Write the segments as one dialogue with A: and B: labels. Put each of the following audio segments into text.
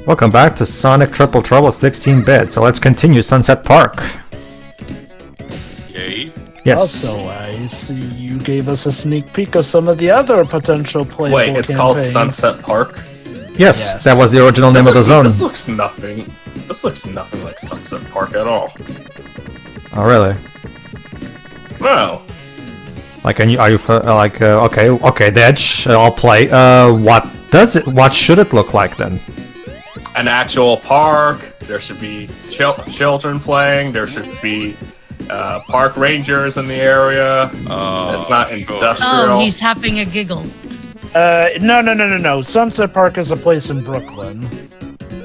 A: Welcome back to Sonic Triple Trouble 16-bit. So let's continue Sunset Park.
B: Yay.
A: Yes.
C: Also, I see you gave us a sneak peek of some of the other potential playable
D: Wait, it's called Sunset Park?
A: Yes, that was the original name of the zone.
D: This looks nothing. This looks nothing like Sunset Park at all.
A: Oh, really?
D: No.
A: Like, are you okay, the Edge, I'll play. What should it look like then?
D: An actual park. There should be children playing. There should be park rangers in the area. It's not industrial.
E: Oh, he's having a giggle.
C: No. Sunset Park is a place in Brooklyn.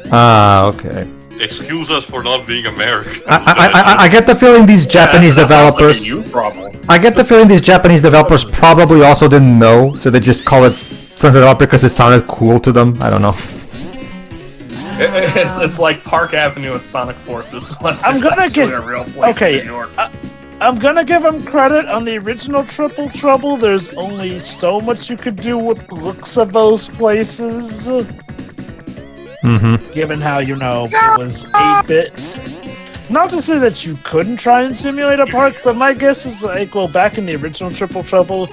A: Ah, okay.
B: Excuse us for not being American.
A: I get the feeling these Japanese developers.
D: Like a you problem.
A: I get the feeling these Japanese developers probably also didn't know, so they just call it Sunset Park because it sounded cool to them. I don't know.
D: It's like Park Avenue and Sonic Forces.
C: I'm gonna give
D: a real place in New York.
C: I'm gonna give him credit on the original Triple Trouble. There's only so much you could do with the looks of those places. Given how, it was 8-bit. Not to say that you couldn't try and simulate a park, but my guess is back in the original Triple Trouble,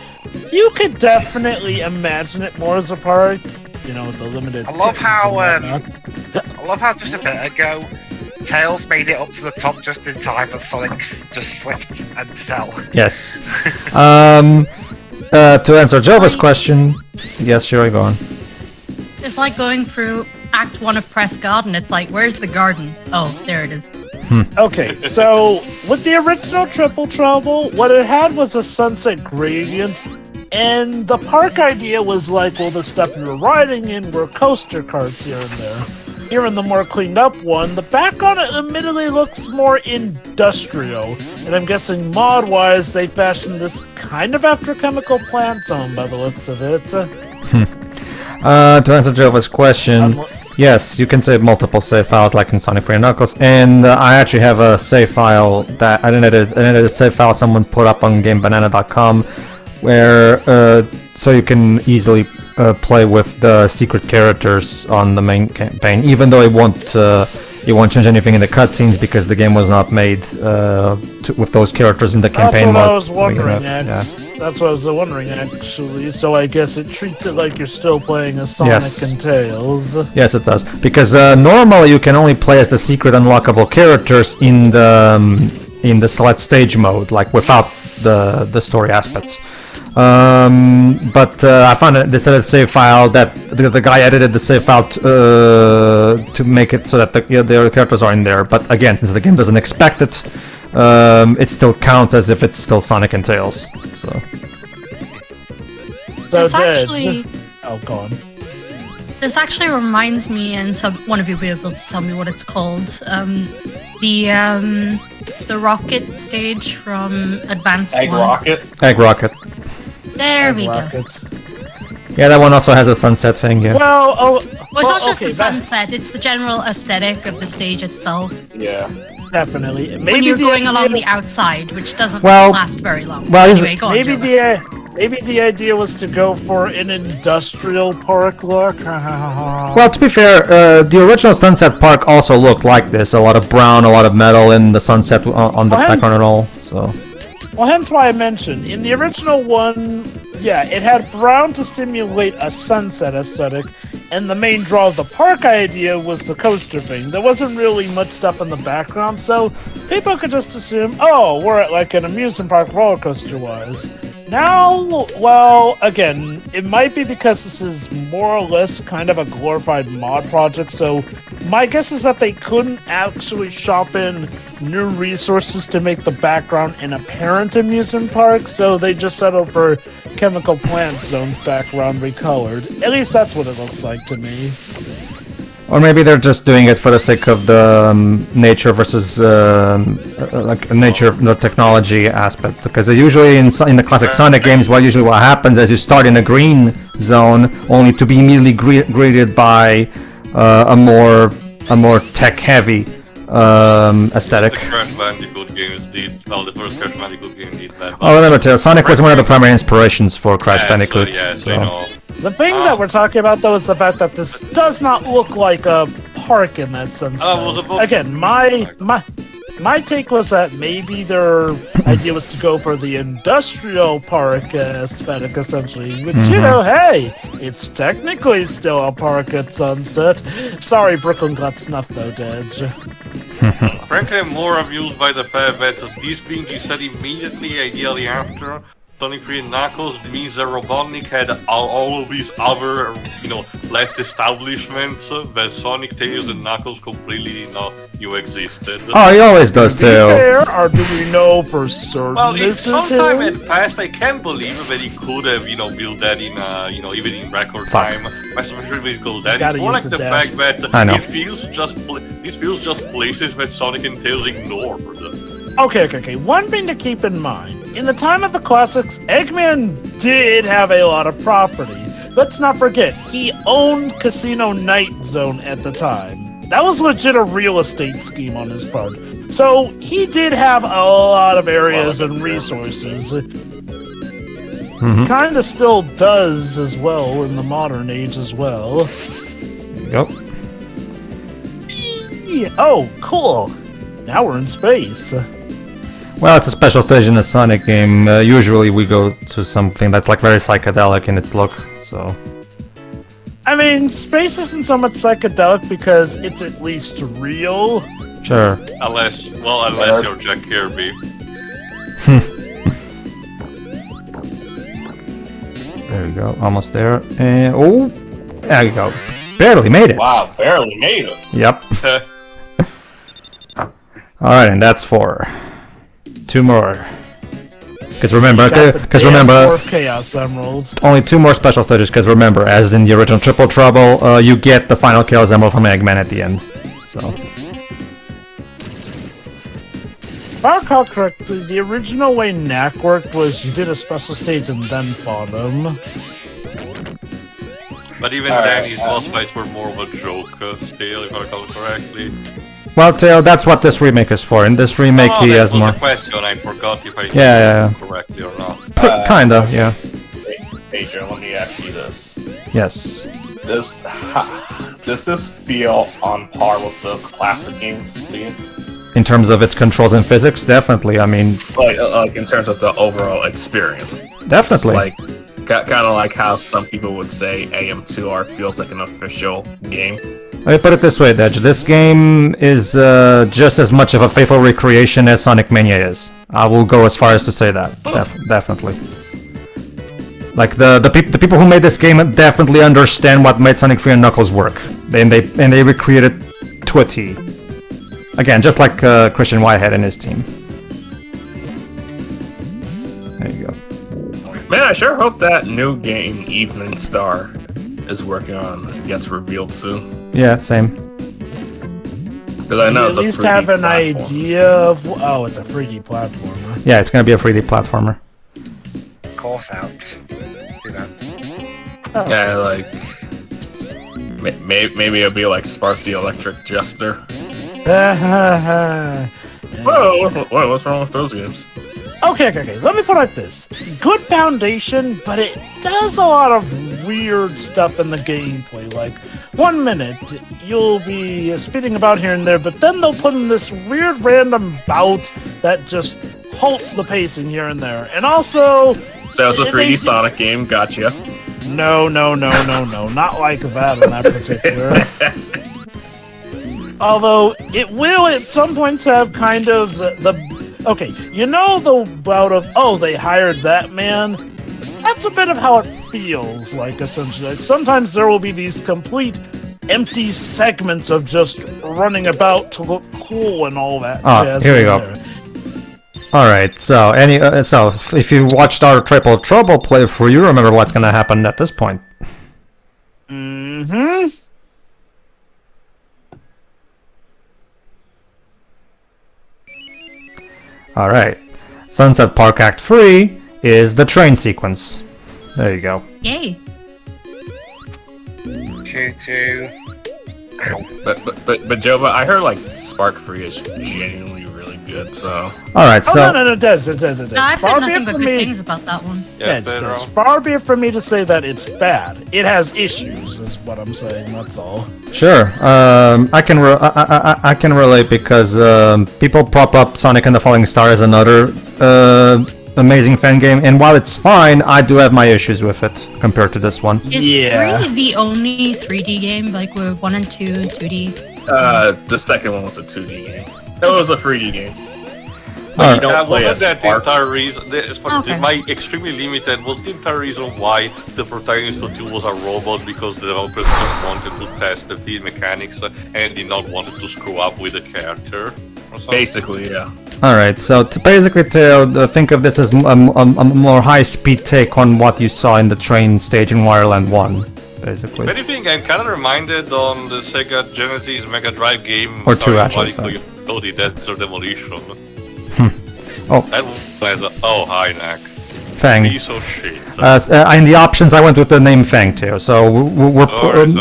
C: you could definitely imagine it more as a park. With the limited.
F: I love how just a bit ago, Tails made it up to the top just in time, and Sonic just slipped and fell.
A: Yes. To answer Jova's question, yes, sure, go on.
E: It's like going through Act 1 of Press Garden. It's like, where's the garden? Oh, there it is.
C: Okay, so with the original Triple Trouble, what it had was a sunset gradient, and the park idea was the stuff you were riding in were coaster carts here and there. Here in the more cleaned up one, the background admittedly looks more industrial, and I'm guessing mod-wise they fashioned this kind of after Chemical Plant Zone by the looks of it.
A: To answer Jova's question, yes, you can save multiple save files like in Sonic Brain Knuckles, and I actually have a save file that an edited save file someone put up on GameBanana.com, where so you can easily play with the secret characters on the main campaign, even though it won't change anything in the cutscenes because the game was not made with those characters in the campaign mode.
C: That's what I was wondering. That's what I was wondering, actually. So I guess it treats it like you're still playing as Sonic and Tails.
A: Yes, it does. Because normally you can only play as the secret unlockable characters in the select stage mode, without the story aspects. But I found this edited save file that the guy edited the save file to make it so that the characters are in there. But again, since the game doesn't expect it, it still counts as if it's still Sonic and Tails. So
E: it's actually.
C: Oh, go on.
E: This actually reminds me, and one of you will be able to tell me what it's called. The rocket stage from Advanced
D: Egg
E: One.
A: Egg Rocket.
E: There we go.
A: Yeah, that one also has a sunset thing. Yeah.
E: Well, it's not just the sunset; it's the general aesthetic of the stage itself.
D: Yeah.
C: Definitely. Maybe
E: when you're going along the outside, which doesn't
A: Well,
E: last very long.
A: well,
E: anyway, go on,
C: maybe the idea was to go for an industrial park look.
A: Well, to be fair, the original Sunset Park also looked like this. A lot of brown, a lot of metal in the sunset on the background and all. So.
C: Well, hence why I mentioned, in the original one, yeah, it had brown to simulate a sunset aesthetic, and the main draw of the park idea was the coaster thing. There wasn't really much stuff in the background, so people could just assume, oh, we're at an amusement park roller coaster-wise. Now, well, again, it might be because this is more or less kind of a glorified mod project, so my guess is that they couldn't actually shop in new resources to make the background an apparent amusement park, so they just settled for Chemical Plant Zone's background recolored. At least that's what it looks like to me.
A: Or maybe they're just doing it for the sake of the nature versus nature of the technology aspect. Because usually in the classic Sonic games, what happens is you start in a green zone, only to be immediately greeted by a more tech-heavy aesthetic.
B: The Crash Bandicoot games did. Well, the first Crash Bandicoot game did that.
A: Oh, remember, Sonic was one of the primary inspirations for Crash Bandicoot.
B: Yes,
A: so.
B: I know.
C: The thing that we're talking about, though, is the fact that this does not look like a park in that sense.
B: Oh, it was
C: though.
B: about-
C: Again, my take was that maybe their idea was to go for the industrial park aesthetic, essentially. Which, you know, hey, it's technically still a park at Sunset. Sorry, Brooklyn got snuffed though, Dedge.
B: Frankly, I'm more amused by the fact that this being said immediately, ideally after Sonic 3 and Knuckles, means that Robotnik had all of these other, left establishments that Sonic, Tails, and Knuckles completely knew existed.
A: Oh, he always does
C: To be
A: too.
C: fair, or do we know for certain
B: Well,
C: this is
B: sometime in
C: him?
B: the past, I can't believe that he could have, built that in, even in record time. Especially with that.
C: Gotta
B: It's more
C: use
B: like
C: the
B: the
C: dash.
B: fact that
A: I know.
B: it feels just places that Sonic and Tails ignored.
C: Okay. One thing to keep in mind. In the time of the classics, Eggman did have a lot of property. Let's not forget, he owned Casino Night Zone at the time. That was legit a real estate scheme on his part. So he did have a lot of areas and resources. Kinda still does as well in the modern age as well.
A: Yep.
C: Oh, cool. Now we're in space.
A: Well, it's a special stage in a Sonic game. Usually we go to something that's like very psychedelic in its look, so...
C: I mean, space isn't so much psychedelic because it's at least real.
A: Sure.
B: Unless you're Jack Kirby.
A: There we go, almost there. And oh, there you go. Barely made it.
D: Wow, barely made it.
A: Yep. Alright, and that's 4. 2 more. Because remember,
C: Fourth Chaos Emerald.
A: only 2 more special stages. Because remember, as in the original Triple Trouble, you get the final Chaos Emerald from Eggman at the end. So.
C: If I recall correctly, the original way Knack worked was you did a special stage and then fought him.
B: But even then, his boss fights were more of a joke still, if I recall correctly.
A: Well, Tail, that's what this remake is for. In this remake, he
B: that
A: has
B: was
A: more.
B: a question. I forgot if I did
A: Yeah.
B: it correctly or not.
A: Kinda, yeah.
D: Pedro, let me ask you this.
A: Yes.
D: Does this feel on par with the classic games to you?
A: In terms of its controls and physics, definitely. I mean,
D: Like in terms of the overall experience.
A: definitely.
D: Like, kind of like how some people would say AM2R feels like an official game.
A: Let me put it this way, Dedge. This game is just as much of a faithful recreation as Sonic Mania is. I will go as far as to say that. Definitely. Like the people who made this game definitely understand what made Sonic 3 and Knuckles work, and they recreated to a T. Again, just like Christian Whitehead and his team. There you go.
D: Man, I sure hope that new game Evening Star is working on gets revealed soon.
A: Yeah, same.
D: Because I know
C: You
D: it's
C: at
D: a
C: least
D: 3D
C: have an
D: platform.
C: idea of... Oh, it's a 3D platformer.
A: Yeah, it's gonna be a 3D platformer.
F: Course out. Do that.
C: Oh.
D: Yeah, like maybe it'll be like Spark the Electric Jester. Whoa, what's wrong with those games?
C: Okay. Let me put it like this. Good foundation, but it does a lot of weird stuff in the gameplay. Like, 1 minute, you'll be speeding about here and there, but then they'll put in this weird random bout that just halts the pacing here and there. And also...
D: So it's a 3D
C: they-
D: Sonic game, gotcha.
C: No, not like that in that particular. Although, it will at some points have kind of the okay, you know the bout of, oh, they hired that man? That's a bit of how it feels like, essentially. Like, sometimes there will be these complete empty segments of just running about to look cool and all that. jazz
A: here we
C: in
A: go.
C: there.
A: Alright, so so if you watched our Triple Trouble playthrough, you remember what's gonna happen at this point.
C: Mm-hmm.
A: Alright. Sunset Park Act 3 is the train sequence. There you go.
E: Yay.
F: Choo-choo. Ow.
D: But Joba, I heard like Spark Free is genuinely really good. So.
A: All right, so
C: No, it does.
E: No, I've heard nothing but good things about that one.
B: Yes,
C: Yes,
B: Pedro.
C: far be it from me to say that it's bad. It has issues, is what I'm saying. That's all.
A: sure, I can I can relate because people prop up Sonic and the Falling Star as another amazing fan game, and while it's fine, I do have my issues with it compared to this one.
E: Is
C: Yeah.
E: 3 the only 3D game? Like, were 1 and 2 2D?
D: The second one was a 2D game. It was a 3D game.
A: Alright.
D: But you don't play
B: Wasn't
D: as
B: that the
D: Spark.
B: entire reason?
E: Okay.
B: My extremely limited was the entire reason why the protagonist of 2 was a robot, because the developers just wanted to test the field mechanics and did not want to screw up with the character. Or something.
D: Basically, yeah.
A: All right, so to basically think of this as a more high-speed take on what you saw in the train stage in Wireland 1, basically.
B: If anything, I'm kind of reminded on the Sega Genesis Mega Drive game.
A: Or 2 actually,
B: sorry. Desert Demolition.
A: Oh.
B: That was oh, hi, Knack.
A: Fang.
B: Piece of shit.
A: In the options, I went with the name Fang too, so we're
B: Sorry.
A: and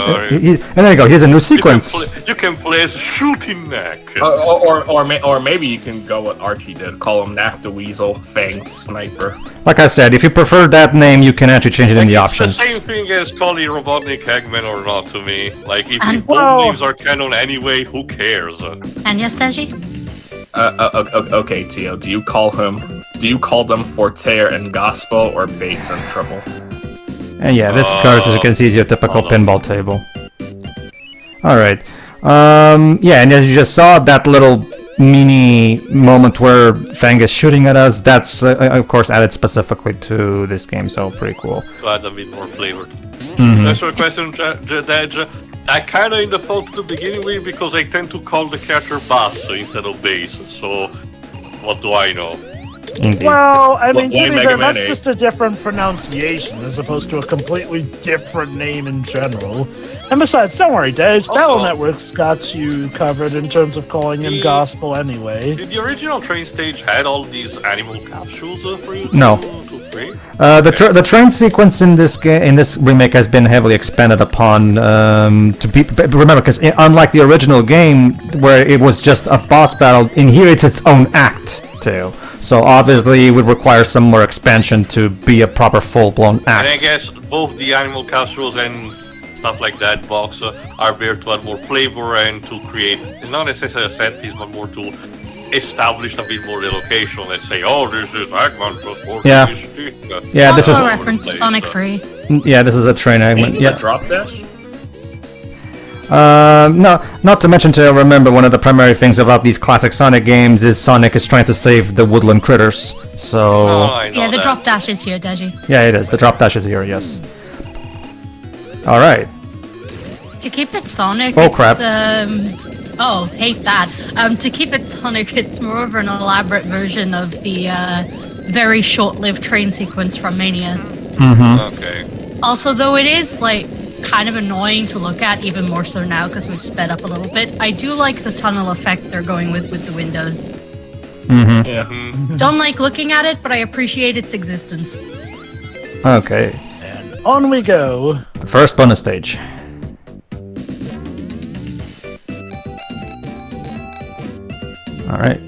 A: there you go, here's a new sequence.
B: You can play as Shooting Knack.
D: Or maybe you can go what Archie did. Call him Knack the Weasel, Fang Sniper.
A: Like I said, if you prefer that name, you can actually change it in the
B: It's
A: options.
B: the same thing as calling Robotnik Eggman or not to me. Like, if
E: And-
B: both
C: Well-
B: names are canon anyway, who cares?
E: And yes, Deji?
D: Okay, Tio. Do you call them Forte and Gospel or Bass and Treble?
A: And yeah, this card, as you can see, is your typical
B: hold on.
A: pinball table. Alright. Yeah, and as you just saw, that little mini moment where Fang is shooting at us, that's, of course, added specifically to this game, so pretty cool.
B: To add a bit more flavor.
A: Mhm.
B: That's your question, Dej. I kinda in default to begin with because I tend to call the character Bass instead of Bass, so what do I know?
A: Indeed.
C: Well, I mean,
D: Why
C: to be
D: Mega
C: fair,
D: Man
C: that's
D: 8?
C: just a different pronunciation as opposed to a completely different name in general. And besides, don't worry, Dej, Battle
B: Also-
C: Network's got you covered in terms of calling him
B: The-
C: Gospel anyway.
B: Did the original train stage had all these animal capsules for you
A: No.
B: to play?
A: The train sequence in this in this remake has been heavily expanded upon remember, because unlike the original game where it was just a boss battle, in here it's its own act too. So obviously it would require some more expansion to be a proper full-blown act.
B: And I guess both the animal capsules and stuff like that box are there to add more flavor and to create, not necessarily a set piece, but more to establish a bit more the location. Let's say, oh, this is Eggman transporting
A: Yeah.
B: his stick.
A: Yeah, this
E: Also
A: is-
E: a reference to Sonic 3.
A: Yeah, this is a train
D: Ain't
A: segment.
D: you
A: Yeah.
D: the drop dash?
A: No, not to mention to remember one of the primary things about these classic Sonic games is Sonic is trying to save the woodland critters. So
B: Oh, I know
E: Yeah, the
B: that.
E: drop dash is here, Deji.
A: yeah, it is. The drop dash is here. Yes. All right.
E: To keep it Sonic,
A: Oh,
E: it's,
A: crap.
E: Oh, hate that. To keep it Sonic, it's more of an elaborate version of the very short-lived train sequence from Mania.
B: Okay.
E: Also, though it is, like, kind of annoying to look at, even more so now because we've sped up a little bit, I do like the tunnel effect they're going with the windows.
D: Yeah.
E: Don't like looking at it, but I appreciate its existence.
A: Okay.
C: And on we go.
A: First bonus stage. All right.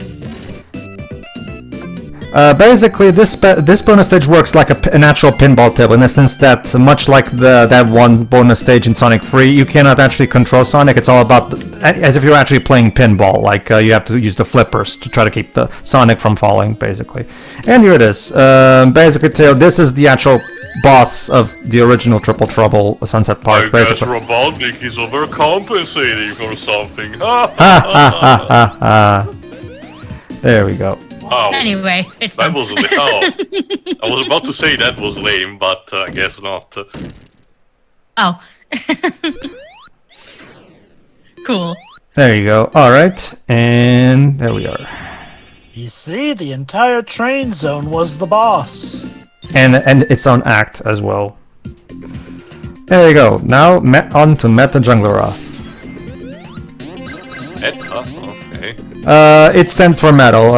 A: Basically, this bonus stage works like a natural pinball table in the sense that, much like that one bonus stage in Sonic 3, you cannot actually control Sonic. It's all about as if you're actually playing pinball. Like you have to use the flippers to try to keep the Sonic from falling, basically. And here it is. Basically, this is the actual boss of the original Triple Trouble Sunset Park.
B: I guess
A: Basically.
B: Robotnik is overcompensating for something.
A: There we go.
B: Oh,
E: Anyway, it's
B: that
E: done.
B: was lame. Oh, I was about to say that was lame, but I guess not.
E: Oh. Cool.
A: There you go. All right, and there we are.
C: You see, the entire train zone was the boss.
A: And its own act as well. There you go. Now on to Meta Jungura.
B: Okay. Okay.
A: It stands for metal.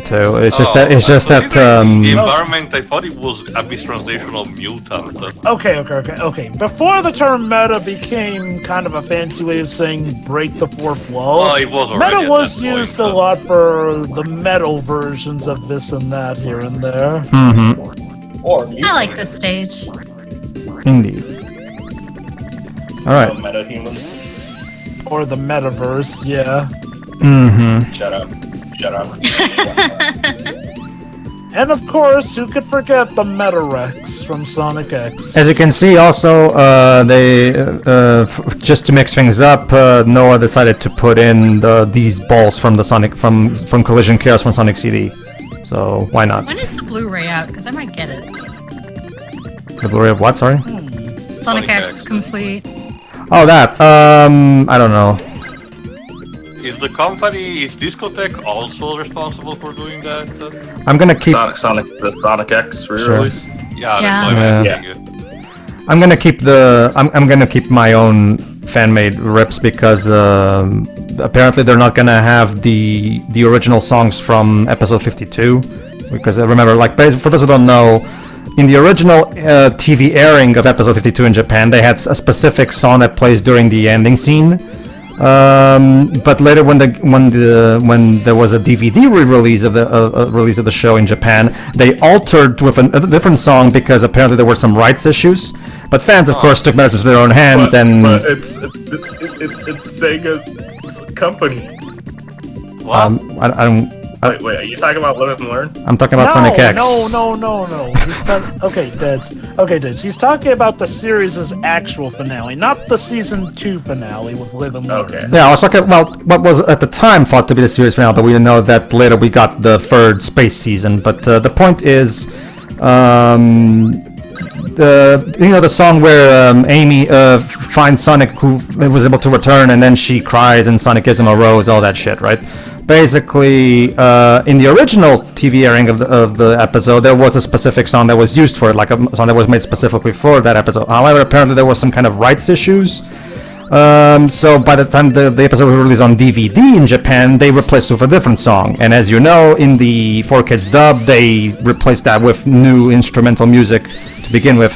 A: Too. It's just that. It's just that.
B: The environment. I thought it was a mistranslation of mutant.
C: Okay. Before the term meta became kind of a fancy way of saying break the fourth wall,
B: Well, it was already
C: meta
B: at
C: was
B: that point,
C: used a lot for the metal versions of this and that here and there.
D: Or
E: I like this stage.
A: Indeed. All right.
D: Meta-human.
C: Or the metaverse, yeah.
D: Shut up.
C: And of course, who could forget the Meta-Rex from Sonic X?
A: As you can see, also they just to mix things up, Noah decided to put in these balls from the Sonic from Collision Chaos from Sonic CD. So why not?
E: When is the Blu-ray out? Because I might get it.
A: The Blu-ray of what? Sorry.
E: Sonic X complete.
A: Oh, that. I don't know.
B: Is Discotech also responsible for doing that?
A: I'm gonna keep.
D: The Sonic X re-release.
B: Yeah,
E: Yeah.
B: that's what I'm thinking.
A: I'm gonna keep I'm gonna keep my own fan-made rips because apparently they're not gonna have the original songs from episode 52 because remember, like, for those who don't know, in the original TV airing of episode 52 in Japan, they had a specific song that plays during the ending scene. But later, when there was a DVD re-release of the show in Japan, they altered with a different song because apparently there were some rights issues. But fans, of course, took matters into their own hands
D: But
A: it's
D: Sega's company.
B: What?
A: I don't.
D: Wait, are you talking about Live and Learn?
A: I'm talking about Sonic X.
C: No. Okay, Dids. He's talking about the series' actual finale, not the season 2 finale with Live and Learn.
D: Okay.
A: Yeah, I was talking about what was at the time thought to be the series finale, but we didn't know that later we got the third space season. But the point is, the song where Amy finds Sonic, who was able to return, and then she cries and Sonic gives him a rose, all that shit, right? Basically, in the original TV airing of the episode, there was a specific song that was used for it, like a song that was made specifically for that episode. However, apparently there was some kind of rights issues. So by the time the episode was released on DVD in Japan, they replaced it with a different song. And as you know, in the 4Kids dub, they replaced that with new instrumental music to begin with.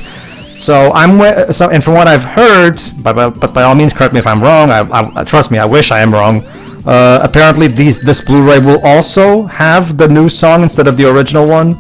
A: So and from what I've heard, but by all means, correct me if I'm wrong. I trust me, I wish I am wrong. Apparently, this Blu-ray will also have the new song instead of the original one.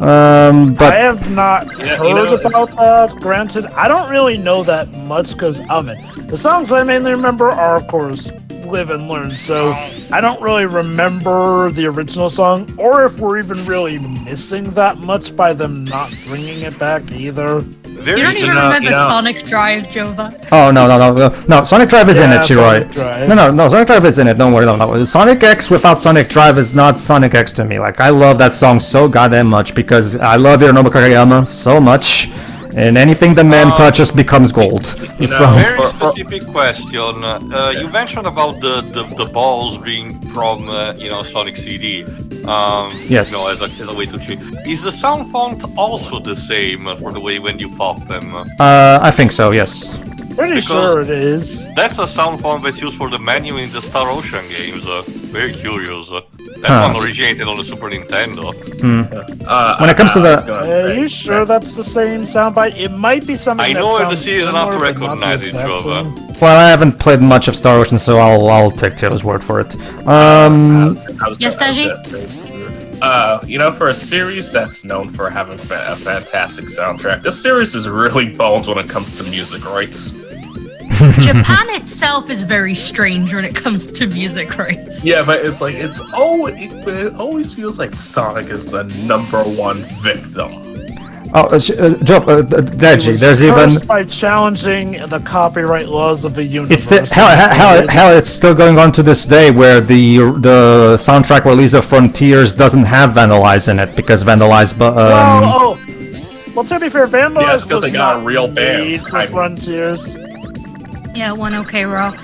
A: But
C: I have not heard about that. Granted, I don't really know that much because the songs I mainly remember are, of course, Live and Learn. So I don't really remember the original song, or if we're even really missing that much by them not bringing it back either.
E: You don't even remember Sonic Drive, Jova?
A: Oh, no, Sonic Drive is in it, Shiroi. No, Sonic Drive is in it, don't worry, no. Sonic X without Sonic Drive is not Sonic X to me. Like, I love that song so goddamn much because I love Hironobu Kageyama so much, and anything the man touches becomes gold.
B: Very specific question. You mentioned about the balls being from, Sonic CD.
A: Yes.
B: As a way to change. Is the sound font also the same for the way when you pop them?
A: I think so, yes.
C: Pretty sure it is.
B: That's a sound font that's used for the menu in the Star Ocean games. Very curious. That one originated on the Super Nintendo.
A: When it comes to the...
C: Are you sure that's the same soundbite? It might be something
B: I
C: that
B: know
C: sounds
B: the series
C: similar,
B: not to
C: but not
B: recognize
C: the
B: it,
C: exact
B: Jova.
C: same.
A: Well, I haven't played much of Star Ocean, so I'll take Taylor's word for it.
E: Yes, Daji?
D: For a series that's known for having a fantastic soundtrack, this series is really bones when it comes to music rights.
E: Japan itself is very strange when it comes to music rights.
D: Yeah, but it's like it always feels like Sonic is the #1 victim.
A: Deji, there's even
C: by challenging the copyright laws of the universe.
A: it's hell it's still going on to this day where the soundtrack release of Frontiers doesn't have Vandalize in it because Vandalize
C: Well, to be fair, Vandalize
D: because they got a real band
C: for Frontiers.
E: Yeah, one OK Rock.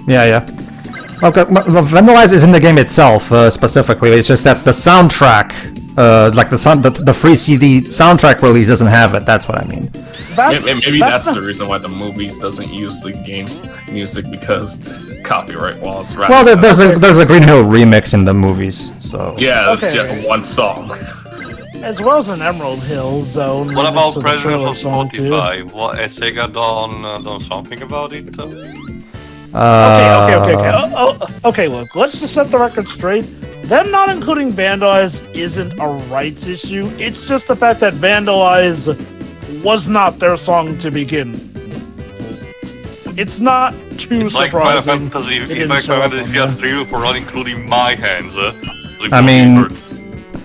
A: Yeah. Okay, Vandalize is in the game itself specifically. It's just that the soundtrack, the free CD soundtrack release doesn't have it. That's what I mean.
D: Maybe that's the reason why the movies doesn't use the game music because copyright laws.
A: Well, there's a Green Hill remix in the movies, so...
D: Yeah, it's
C: Okay.
D: just one song.
C: As well as an Emerald Hill zone.
B: What
C: remix
B: about
C: of the
B: President
C: trailer
B: of
C: song, too.
B: Spotify? What has Sega done something about it?
C: Okay, look, let's just set the record straight. Them not including Vandalize isn't a rights issue. It's just the fact that Vandalize was not their song to begin. It's not too
B: It's like Final
C: surprising.
B: Fantasy,
C: it
B: it's
C: didn't
B: like
C: show
B: Final
C: up on
B: Fantasy
C: there.
B: 3 for not including my hands.
A: I mean-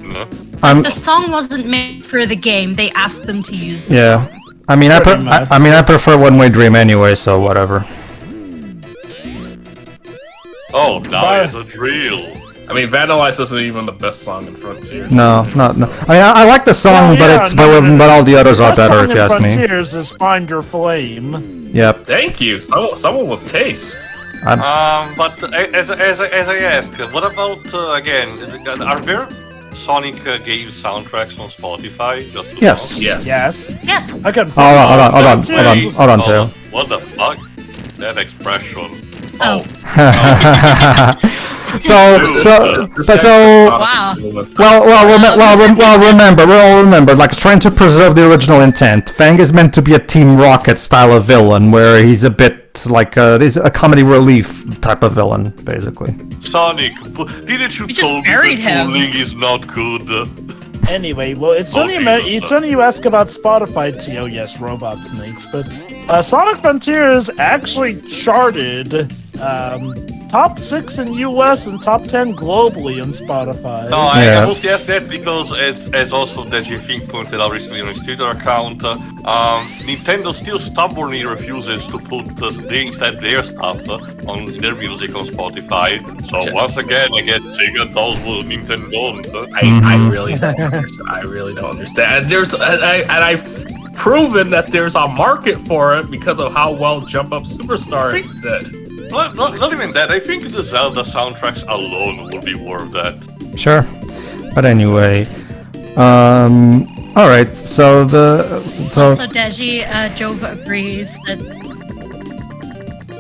B: No?
E: The song wasn't made for the game. They asked them to use the
A: Yeah.
E: song.
A: I mean, I
C: Pretty much.
A: I prefer One Way Dream anyway, so whatever.
B: Oh, now
C: Bye.
B: it's a drill.
D: I mean, Vandalize isn't even the best song in Frontier.
A: No. I mean, I like the song,
C: Well, yeah,
A: but all the others are
C: Best
A: better,
C: song
A: if
C: in
A: you ask me.
C: Frontiers is Find Your Flame.
A: Yep.
D: Thank you. Someone with taste.
B: But as I ask, what about again? Are there Sonic game soundtracks on Spotify? Just for
A: Yes.
B: songs?
D: Yes.
C: Yes.
E: Yes.
C: Again.
A: Hold on,
B: Oh,
A: Tail.
B: what the fuck? That expression.
E: Oh. Wow.
A: Remember, like trying to preserve the original intent. Fang is meant to be a Team Rocket style of villain, where he's a bit like he's a comedy relief type of villain, basically.
B: Sonic, didn't you
E: We just
B: tell me
E: buried
B: that
E: him.
B: fooling is not good?
C: Anyway, well, it's only you ask about Spotify, T. Oh, yes, Robot Snakes, but Sonic Frontiers actually charted top 6 in US and top 10 globally on Spotify.
B: No, I
A: Yeah.
B: mostly asked that because, as also that Fink pointed out recently on his Twitter account, Nintendo still stubbornly refuses to put their stuff on their music on Spotify. So once again, I guess Sega tells Nintendo don't.
D: I really don't understand. I really don't understand. And I've proven that there's a market for it because of how well Jump Up Superstar did.
B: Not even that. I think the Zelda soundtracks alone would be worth that.
A: Sure. But anyway, all right. So
E: Also, Deji, Jova agrees that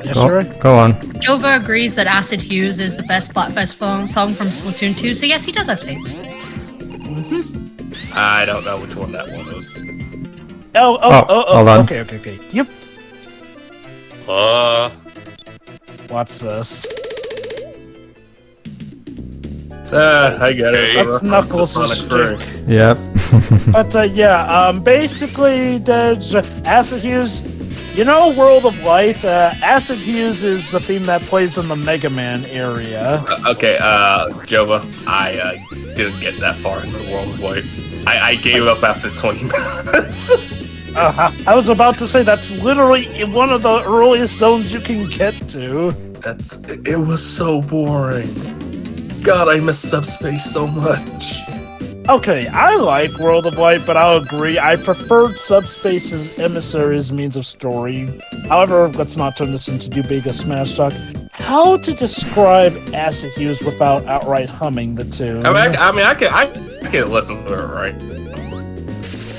C: Yes, sure.
A: go on.
E: Jova agrees that Acid Hughes is the best Splatfest song from Splatoon 2. So yes, he does have taste.
D: I don't know which one that one is.
A: hold on.
C: Okay. Yep. What's this?
D: I get it. It's a
C: That's
D: reference to
C: Knuckles'
D: Sonic
C: chick.
D: Break.
A: Yep.
C: But basically, Acid Hughes, you know World of Light? Acid Hughes is the theme that plays in the Mega Man area.
D: Okay, Jova, I didn't get that far in the World of Light. I gave up after 20 minutes.
C: I was about to say that's literally in one of the earliest zones you can get to.
D: It was so boring. God, I miss Subspace so much.
C: Okay, I like World of Light, but I'll agree. I preferred Subspace's Emissary's means of story. However, let's not turn this into too big a smash talk. How to describe Acid Hughes without outright humming the tune?
D: I can listen to it, right?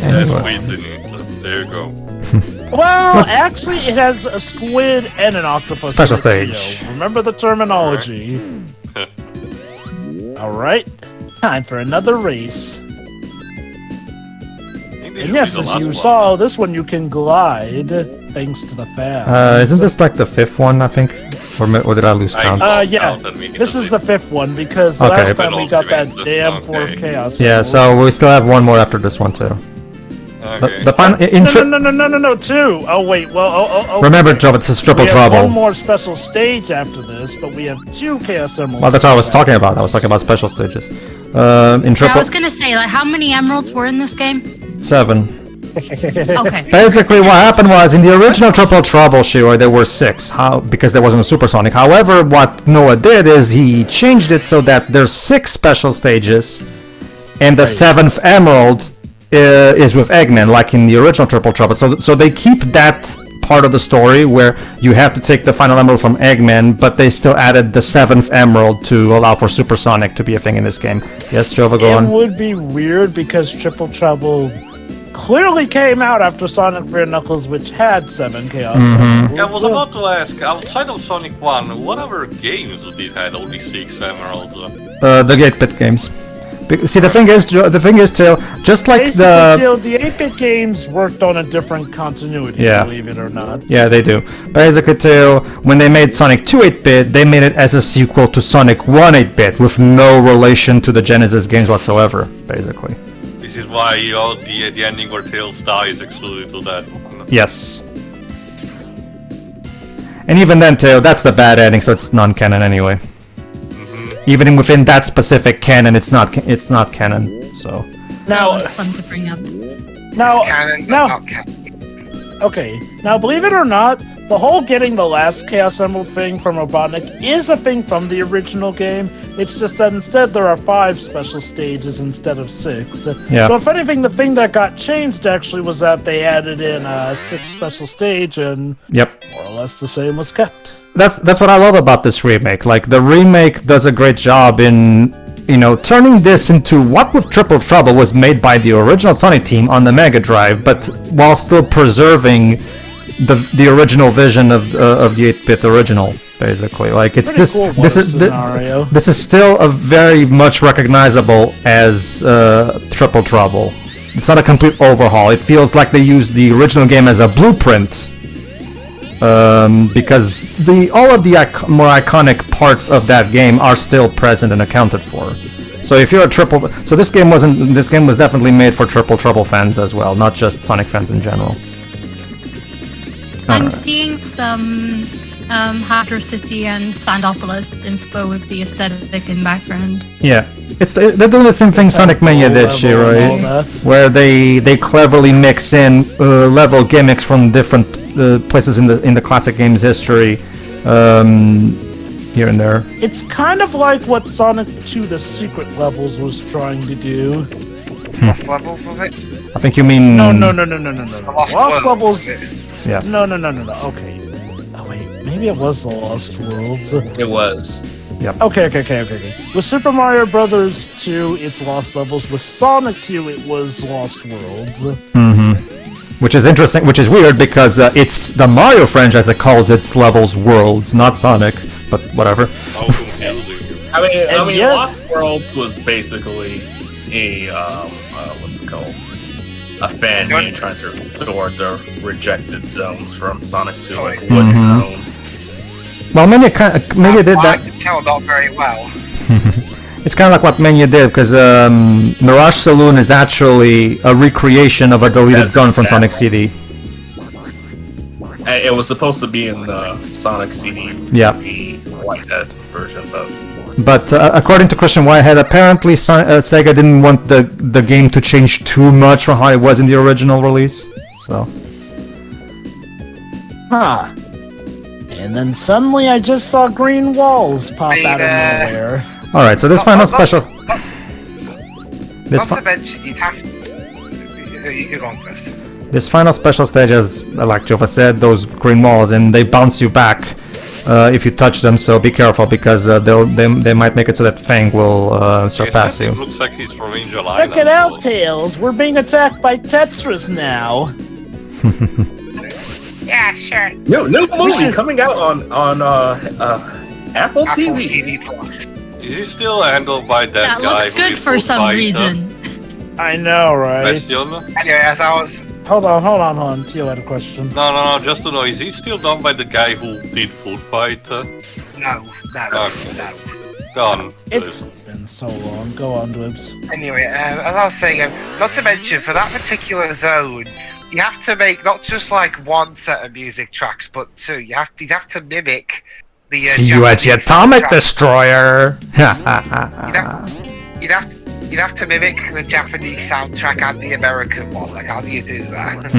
B: That's squid in it. There you go.
C: Well, actually, it has a squid and an octopus.
A: Special
C: in it,
A: stage.
C: Theo. Remember the terminology. Alright, time for another race. And yes, as you saw, this one you can glide, thanks to the fans.
A: Isn't this like the 5th one? I think, or did I lose count?
C: Yeah, this is the 5th one, because
A: Okay.
C: last time we got that
B: Penultimate,
C: damn
B: okay.
C: Fourth Chaos.
A: Yeah. So we still have one more after this one too.
B: Okay.
A: The final
C: No, 2! Oh, wait, well,
A: Remember, Joe, this is triple
C: we have
A: trouble.
C: one more special stage after this, but we have 2 Chaos Emeralds.
A: Well, that's what I was talking about. I was talking about special stages. In
E: I
A: triple
E: was gonna say, like, how many emeralds were in this game?
A: 7.
E: Okay.
A: Basically, what happened was in the original Triple Trouble Sure, there were 6. Because there wasn't a Supersonic. However, what Noah did is he changed it so that there's 6 special stages, and the 7th Emerald is with Eggman, like in the original Triple Trouble. So they keep that part of the story where you have to take the final emerald from Eggman, but they still added the 7th emerald to allow for Supersonic to be a thing in this game. Yes, Jova, go
C: It
A: on.
C: would be weird because Triple Trouble clearly came out after Sonic Bare Knuckles, which had 7 Chaos
A: Mm-hmm.
C: Emeralds.
B: Yeah, I was about to ask, outside of Sonic 1, what other games did had only 6 emeralds?
A: The 8-bit games. See, the thing is, Tail, just like
C: Basically, the 8-bit games worked on a different continuity,
A: Yeah.
C: believe it or not.
A: Yeah, they do. Basically, too, when they made Sonic 2 8-bit, they made it as a sequel to Sonic 1 8-bit, with no relation to the Genesis games whatsoever, basically.
B: This is why the ending where Tails dies is excluded to that one.
A: Yes. And even then, too, that's the bad ending, so it's non-canon anyway. Even within that specific canon, it's not canon, so...
C: Now,
E: it's fun to bring up.
C: now,
F: Canon, but
C: now,
F: not canon.
C: okay. Now, believe it or not, the whole getting the last Chaos Emerald thing from Robotnik is a thing from the original game. It's just that instead there are 5 special stages instead of 6.
A: Yeah.
C: So if anything, the thing that got changed actually was that they added in a 6th special stage, and
A: Yep.
C: more or less the same was kept.
A: That's what I love about this remake. Like, the remake does a great job in, turning this into what with Triple Trouble was made by the original Sonic team on the Mega Drive, but while still preserving the original vision of the 8-bit original, basically. Like, it's
C: Pretty cool scenario.
A: this is still a very much recognizable as Triple Trouble. It's not a complete overhaul. It feels like they used the original game as a blueprint. Because all of the more iconic parts of that game are still present and accounted for. So if you're this game was definitely made for Triple Trouble fans as well, not just Sonic fans in general.
E: I'm seeing some Hydro City and Sandopolis inspo with the aesthetic in background.
A: Yeah, they're doing the same thing Sonic Mania did, Shiroi, where they cleverly mix in level gimmicks from different places in the classic game's history, here and there.
C: It's kind of like what Sonic 2 The Secret Levels was trying to do.
F: What levels was it?
A: I think you mean...
C: No.
F: Lost
C: Lost
F: Worlds,
C: Levels...
F: was it?
A: Yeah.
C: No. Okay. Oh, wait. Maybe it was the Lost Worlds.
D: It was.
A: Yep.
C: Okay. With Super Mario Brothers 2, it's Lost Levels. With Sonic 2, it was Lost Worlds.
A: Which is interesting, which is weird because it's the Mario franchise that calls its levels worlds, not Sonic, but whatever.
B: How confusing.
D: I mean,
C: yet-
D: Lost Worlds was basically a what's it called? A fan game trying to restore the rejected zones from Sonic 2, like Wood Zone.
A: Well, Mania did
F: I
A: that.
F: can tell not very well.
A: It's kind of like what Mania did, because Mirage Saloon is actually a recreation of a deleted
D: That's
A: zone from
D: exactly.
A: Sonic CD.
D: And it was supposed to be in the Sonic CD,
A: Yeah.
D: the Whitehead version, but
A: But according to Christian Whitehead, apparently Sega didn't want the game to change too much from how it was in the original release. So,
C: Huh. And then suddenly I just saw green walls pop out of nowhere.
A: all right. So this final special.
F: Not to mention, you'd have to... You're on first.
A: This final special stage, as like Jova said, those green walls, and they bounce you back if you touch them. So be careful, because they might make it so that Fang will surpass you.
B: It looks like he's from Angel Island.
C: Check it out, Tails. We're being attacked by Tetris now.
F: Yeah, sure.
D: no movie coming out on Apple TV.
F: TV Plus.
B: Is he still handled by that
E: That
B: guy?
E: looks
B: who
E: good
B: is
E: for
B: Food
E: some
B: Fighter?
E: reason.
C: I know, right?
B: Bastion?
F: Anyway, as I was...
C: Hold on. Tio had a question.
B: No, just to know, is he still done by the guy who did Food Fighter?
F: No.
B: Gone.
C: It's been so long. Go on, Dwibs.
F: Anyway, as I was saying, not to mention, for that particular zone, you have to make not just like one set of music tracks, but two. You'd have to mimic the.
A: See you at the
F: Japanese
A: Atomic
F: soundtrack.
A: Destroyer.
F: You'd have to mimic the Japanese soundtrack and the American one. Like, how do you do that?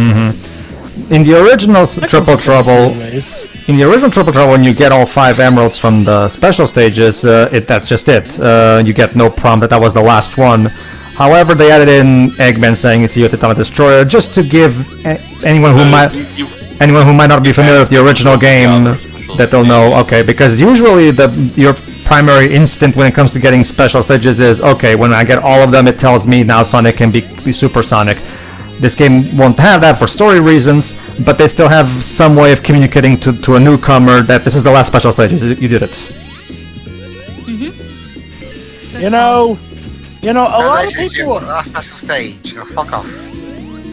A: In the original Triple Trouble,
C: Anyways.
A: when you get all 5 emeralds from the special stages, that's just it. You get no prompt that was the last one. However, they added in Eggman saying it's you at the Atomic Destroyer, just to give anyone who might not be familiar with the original game that they'll know. Okay, because usually your primary instinct when it comes to getting special stages is, okay, when I get all of them, it tells me now Sonic can be supersonic. This game won't have that for story reasons, but they still have some way of communicating to a newcomer that this is the last special stage. You did it.
C: You know, a lot of
F: This is
C: people.
F: your last special stage, so fuck off.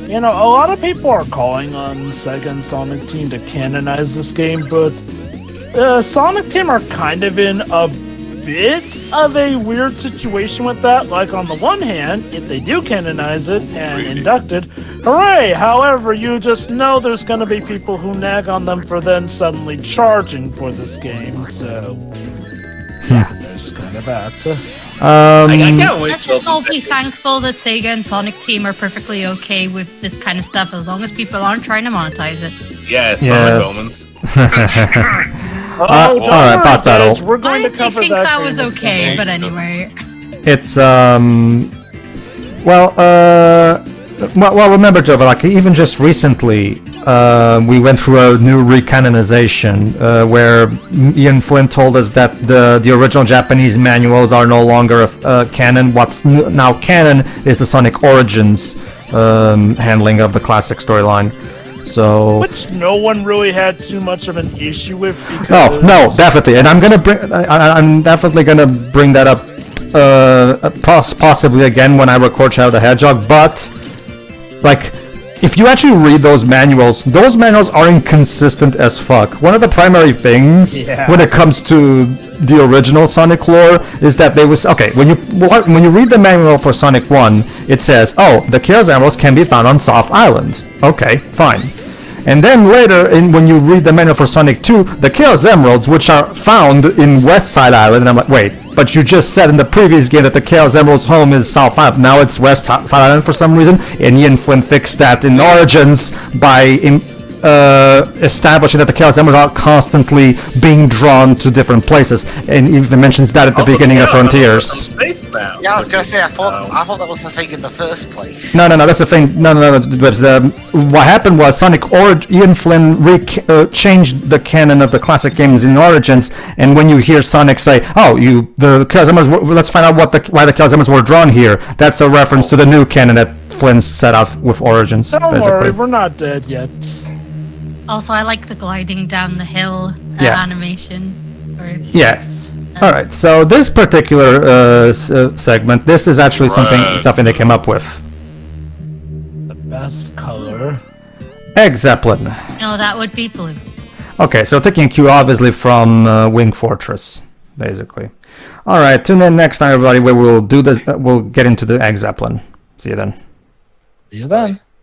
C: You know, a lot of people are calling on Sega and Sonic Team to canonize this game, but Sonic Team are kind of in a bit of a weird situation with that. Like, on the one hand, if they do canonize it and induct it, hooray! However, you just know there's going to be people who nag on them for then suddenly charging for this game, so... Yeah, there's kind of that.
D: I can't wait.
E: Let's just all be thankful that Sega and Sonic Team are perfectly okay with this kind of stuff as long as people aren't trying to monetize it.
D: Yes,
A: Yes.
D: Sonic moments.
A: Alright, boss battle.
C: We're going to
E: I
C: cover
E: think that was
C: game
E: okay,
C: next
E: but anyway.
A: It's well, remember, Joe, like even just recently, we went through a new recanonization where Ian Flynn told us that the original Japanese manuals are no longer canon. What's now canon is the Sonic Origins handling of the classic storyline. So,
C: Which no one really had too much of an issue with because...
A: no, definitely, and I'm definitely gonna bring that up possibly again when I record Shadow the Hedgehog, but like, if you actually read those manuals are inconsistent as fuck. One of the primary things when it comes to the original Sonic lore is that when you read the manual for Sonic 1, it says, oh, the Chaos Emeralds can be found on South Island. Okay, fine. And then later, when you read the manual for Sonic 2, the Chaos Emeralds, which are found in West Side Island, and I'm like, wait, but you just said in the previous game that the Chaos Emeralds' home is South Island. Now it's West Side Island for some reason, and Ian Flynn fixed that in Origins by establishing that the Chaos Emeralds are constantly being drawn to different places, and even mentions that at the beginning of Frontiers.
F: Yeah, I was gonna say, I thought that was the thing in the first place.
A: No, that's the thing. No. What happened was Ian Flynn changed the canon of the classic games in Origins, and when you hear Sonic say, "Oh, the Chaos Emeralds, let's find out why the Chaos Emeralds were drawn here," that's a reference to the new canon that Flynn set out with Origins.
C: Don't
A: basically.
C: worry, we're not dead yet.
E: Also, I like the gliding down the hill animation.
A: Yes. All right. So this particular segment, this is actually something they came up with.
C: The best color.
A: Egg Zeppelin.
E: No, that would be blue.
A: Okay, so taking cue obviously from Wing Fortress, basically. All right. Tune in next time, everybody, where we'll do this. We'll get into the Egg Zeppelin. See you then.
C: See you then.